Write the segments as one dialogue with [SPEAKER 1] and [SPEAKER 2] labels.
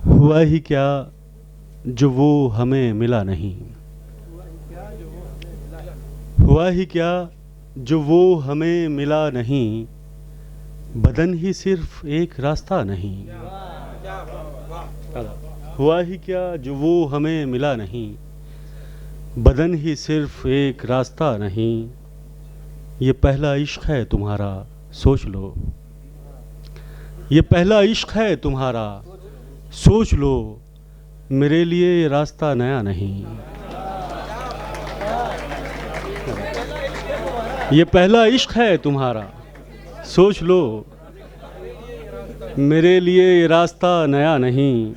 [SPEAKER 1] हुआ ही क्या जो वो हमें मिला नहीं। हुआ ही क्या जो वो हमें मिला नहीं। बदन ही सिर्फ एक रास्ता नहीं। हुआ ही क्या जो वो हमें मिला नहीं। बदन ही सिर्फ एक रास्ता नहीं। ये पहला इश्क है तुम्हारा, सोच लो। ये पहला इश्क है तुम्हारा, सोच लो। मेरे लिए ये रास्ता नया नहीं। ये पहला इश्क है तुम्हारा, सोच लो। मेरे लिए ये रास्ता नया नहीं।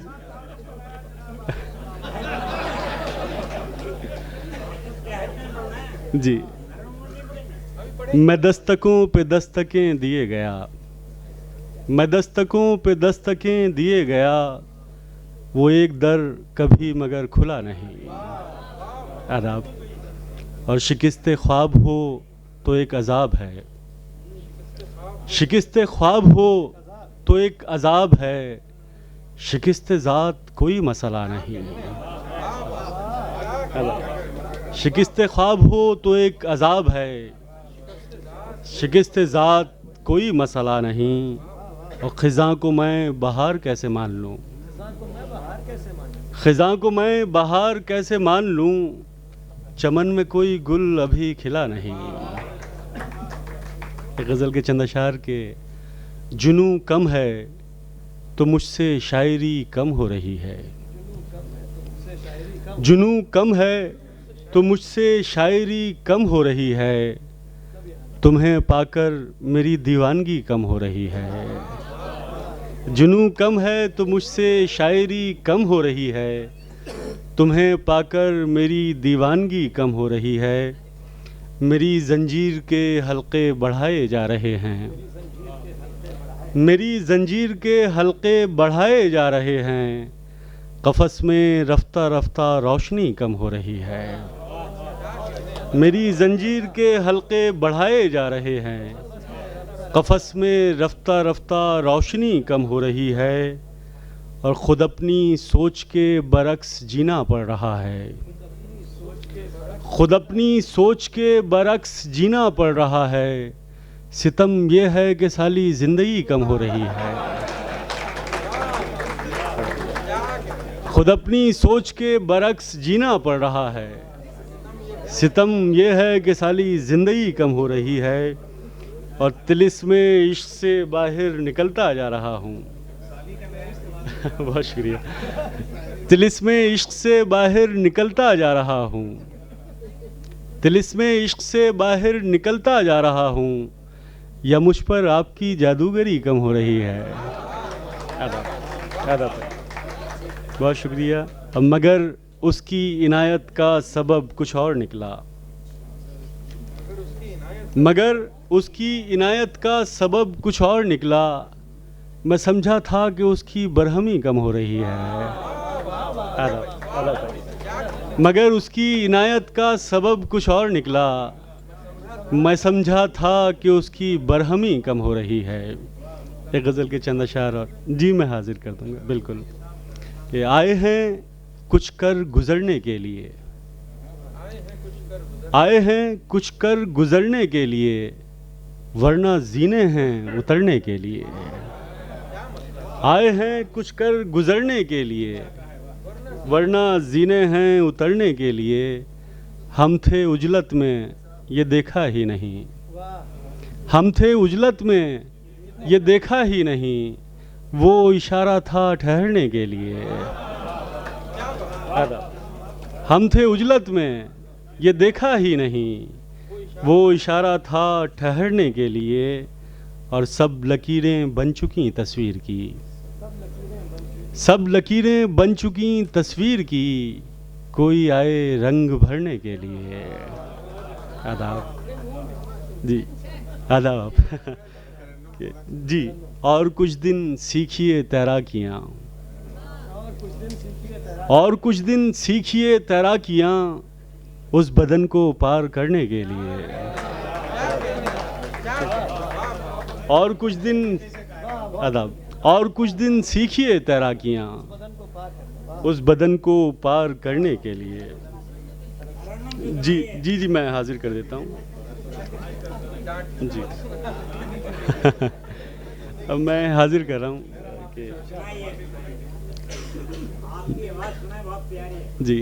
[SPEAKER 1] जी, मैं दस्तकों पे दस्तकें दिए गया। मैं दस्तकों पे दस्तकें दिए गया। वो एक दर कभी मगर खुला नहीं। आदाब। और शिकस्ते ख्वाब हो तो एक अजाब है। शिकस्ते ख्वाब हो तो एक अजाब है। शिकस्ते ज़ात कोई मसला नहीं। शिकस्ते ख्वाब हो तो एक अजाब है। शिकस्ते ज़ात कोई मसला नहीं। और ख़िज़ां को मैं बहार कैसे मान लूँ। ख़िज़ां को मैं बहार कैसे मान लूँ। चमन में कोई गुल अभी खिला नहीं। एक गज़ल के चंद अशार के जुनू कम है तो मुझसे शायरी कम हो रही है। जुनू कम है तो मुझसे शायरी कम हो रही है। तुम्हें पाकर मेरी दीवानगी कम हो रही है। जुनू कम है तो मुझसे शायरी कम हो रही है। तुम्हें पाकर मेरी दीवानगी कम हो रही है। मेरी जंजीर के हल्के बढ़ाए जा रहे हैं। मेरी जंजीर के हल्के बढ़ाए जा रहे हैं। कफ़स में रफ्ता रफ्ता रोशनी कम हो रही है। मेरी जंजीर के हल्के बढ़ाए जा रहे हैं। कफ़स में रफ्ता रफ्ता रोशनी कम हो रही है। और ख़ुद अपनी सोच के बरक्स जीना पड़ रहा है। ख़ुद अपनी सोच के बरक्स जीना पड़ रहा है। सितम ये है कि साली ज़िंदगी कम हो रही है। ख़ुद अपनी सोच के बरक्स जीना पड़ रहा है। सितम ये है कि साली ज़िंदगी कम हो रही है। और तिलिस्मे इश्क से बाहर निकलता जा रहा हूँ। बहुत शुक्रिया। तिलिस्मे इश्क से बाहर निकलता जा रहा हूँ। तिलिस्मे इश्क से बाहर निकलता जा रहा हूँ। या मुझ पर आपकी जादूगरी कम हो रही है। बहुत शुक्रिया। मगर उसकी इनायत का सबब कुछ और निकला। मगर उसकी इनायत का सबब कुछ और निकला। मैं समझा था कि उसकी बरहमी कम हो रही है। मगर उसकी इनायत का सबब कुछ और निकला। मैं समझा था कि उसकी बरहमी कम हो रही है। एक गज़ल के चंद अशार और जी मैं हाजिर कर दूंगा। बिल्कुल। ये आए हैं कुछ कर गुज़रने के लिए। आए हैं कुछ कर गुज़रने के लिए। वरना जीने हैं उतरने के लिए। आए हैं कुछ कर गुज़रने के लिए। वरना जीने हैं उतरने के लिए। हम थे उजलत में ये देखा ही नहीं। हम थे उजलत में ये देखा ही नहीं। वो इशारा था ठहरने के लिए। हम थे उजलत में ये देखा ही नहीं। वो इशारा था ठहरने के लिए। और सब लकीरें बन चुकी तस्वीर की। सब लकीरें बन चुकी तस्वीर की। कोई आए रंग भरने के लिए। आदाब जी। आदाब जी। और कुछ दिन सीखिए तैराकियाँ। और कुछ दिन सीखिए तैराकियाँ। उस बदन को पार करने के लिए। और कुछ दिन आदाब। और कुछ दिन सीखिए तैराकियाँ उस बदन को पार करने के लिए। जी जी जी, मैं हाजिर कर देता हूँ जी। अब मैं हाजिर कर रहा हूँ कि जी